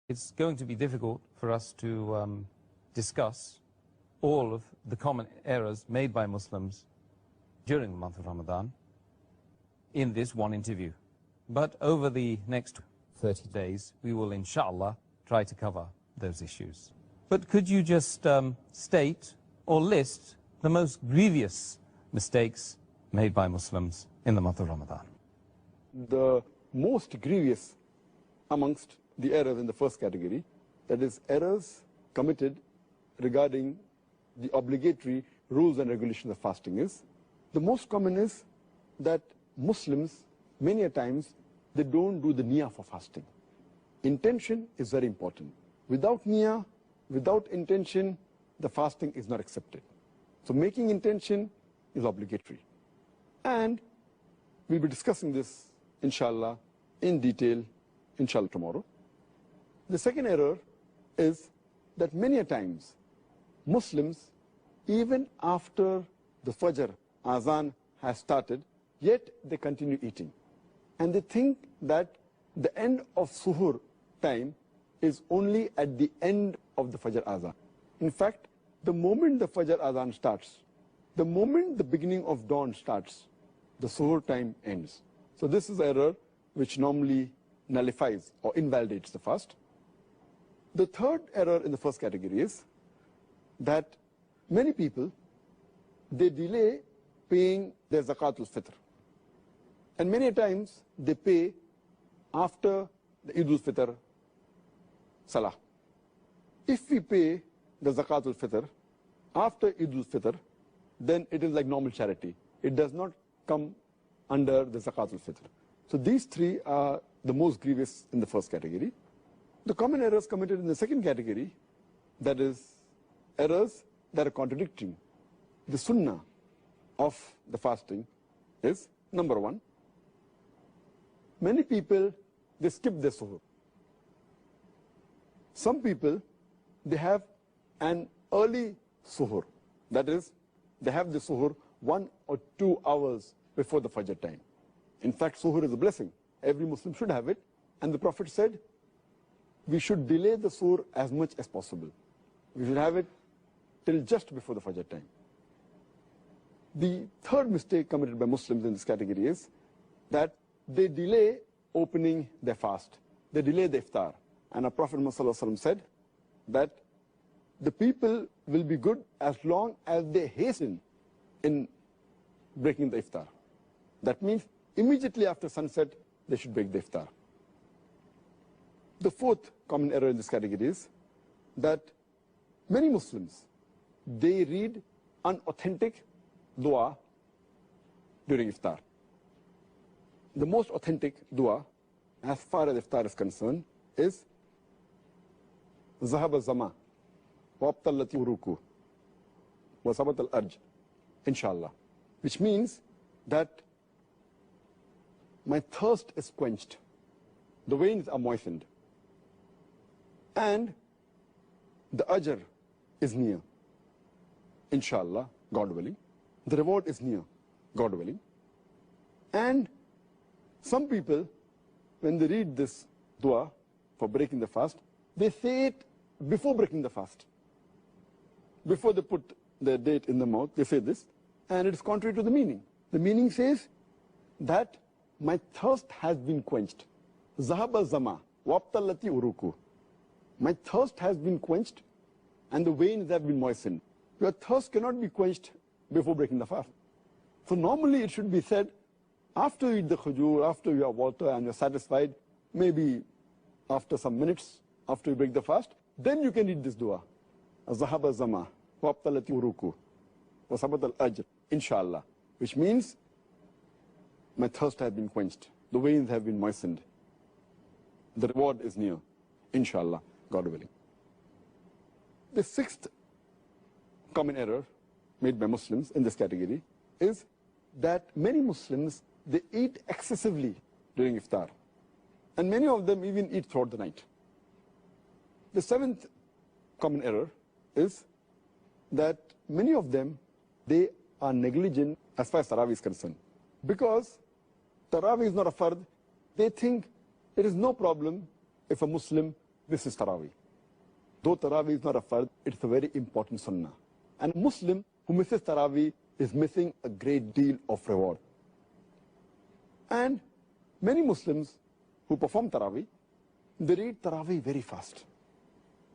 It's going to be difficult for us to discuss all of the common errors made by Muslims during the month of Ramadan in this one interview. But over the next 30 days, we will, inshallah, try to cover those issues. But could you just state or list the most grievous mistakes made by Muslims in the month of Ramadan? The most grievous amongst the errors in the first category, that is errors committed regarding the obligatory rules and regulations of fasting, is the most common is that Muslims many a times they don't do the niyyah for fasting. Intention is very important. Without niyyah, without intention, the fasting is not accepted. So making intention is obligatory. And we'll be discussing this, inshallah, in detail, inshallah, tomorrow. The second error is that many a times Muslims, even after the Fajr Azan has started, yet they continue eating. And they think that the end of Suhur time is only at the end of the Fajr Azan. In fact, the moment the Fajr Azan starts, the moment the beginning of dawn starts, the Suhur time ends. So this is an error which normally nullifies or invalidates the fast. The third error in the first category is that many people, they delay paying their Zakatul Fitr. And many times they pay after the Eid al-Fitr Salah. If we pay the Zakatul Fitr after Eid al-Fitr, then it is like normal charity. It does not come under the Zakatul Fitr. So these three are the most grievous in the first category. The common errors committed in the second category, that is errors that are contradicting the sunnah of the fasting, is number one, many people, they skip their suhoor. Some people, they have an early suhoor. That is, they have the suhoor 1 or 2 hours before the Fajr time. In fact, suhoor is a blessing. Every Muslim should have it. And the Prophet said, we should delay the suhoor as much as possible. We should have it till just before the Fajr time. The third mistake committed by Muslims in this category is that they delay opening their fast. They delay the iftar. And our Prophet ﷺ said that the people will be good as long as they hasten in breaking the iftar. That means immediately after sunset, they should break the iftar. The fourth common error in this category is that many Muslims, they read unauthentic dua during iftar. The most authentic dua, as far as iftar is concerned, is Zahab al-Zama, Wabtallati uruku, Wasabat al-Arj, inshallah. Which means that my thirst is quenched, the veins are moistened, and the ajr is near, inshallah, God willing. The reward is near, God willing. And some people, when they read this dua for breaking the fast, they say it before breaking the fast. Before they put the date in the mouth, they say this, and it is contrary to the meaning. The meaning says that my thirst has been quenched. Zahaba zama, wabtallati uruku. My thirst has been quenched, and the veins have been moistened. Your thirst cannot be quenched before breaking the fast. So normally it should be said after you eat the khujur, after you have water and you're satisfied, maybe after some minutes, after you break the fast, then you can read this dua. Zahaba zama, wabtalati uruku, wasabat al-ajr, inshallah. Which means, my thirst has been quenched. The veins have been moistened. The reward is near, inshallah, God willing. The sixth common error made by Muslims in this category is that many Muslims, they eat excessively during iftar. And many of them even eat throughout the night. The seventh common error is that many of them, they are negligent as far as Tarawih is concerned. Because Tarawih is not a fard, they think it is no problem if a Muslim This is Taraweeh. Though Taraweeh is not a fard, it's a very important sunnah. And a Muslim who misses Taraweeh is missing a great deal of reward. And many Muslims who perform Taraweeh, they read Taraweeh very fast,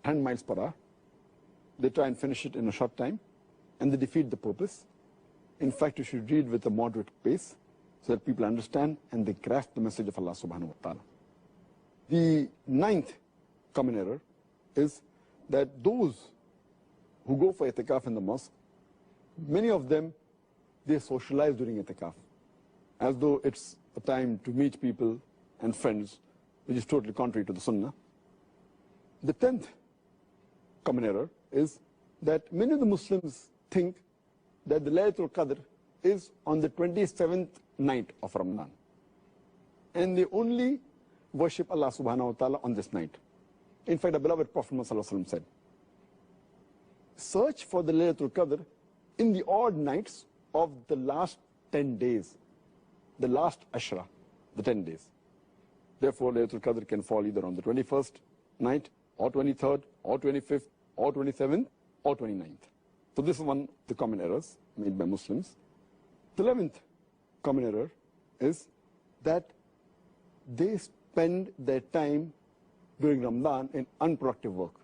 10 miles per hour. They try and finish it in a short time, and they defeat the purpose. In fact, you should read with a moderate pace so that people understand and they grasp the message of Allah subhanahu wa ta'ala. The ninth common error is that those who go for itikaf in the mosque, many of them, they socialize during itikaf, as though it's a time to meet people and friends, which is totally contrary to the sunnah. The 10th common error is that many of the Muslims think that the Laylatul Qadr is on the 27th night of Ramadan. And they only worship Allah subhanahu wa ta'ala on this night. In fact, the beloved Prophet Muhammad said, search for the Laylatul Qadr in the odd nights of the last 10 days, the last Ashra, the 10 days. Therefore, Laylatul Qadr can fall either on the 21st night, or 23rd, or 25th, or 27th, or 29th. So this is one of the common errors made by Muslims. The 11th common error is that they spend their time during Ramadan in unproductive work,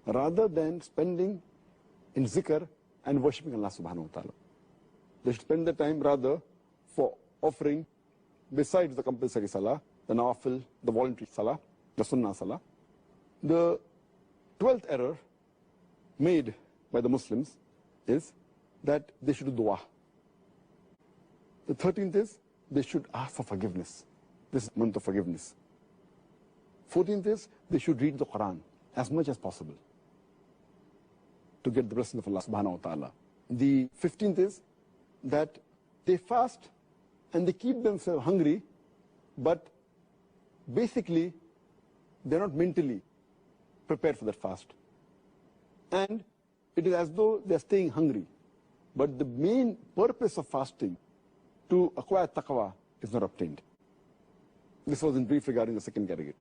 rather than spending in zikr and worshipping Allah subhanahu wa ta'ala. They should spend their time rather for offering, besides the compulsory salah, the nawafil, the voluntary salah, the sunnah salah. The 12th error made by the Muslims is that they should do dua. The 13th is they should ask for forgiveness. This is the month of forgiveness. 14th is they should read the Quran as much as possible to get the blessing of Allah subhanahu wa ta'ala. The 15th is that they fast and they keep themselves hungry, but basically they're not mentally prepared for that fast. And it is as though they're staying hungry. But the main purpose of fasting, to acquire taqwa, is not obtained. This was in brief regarding the second category.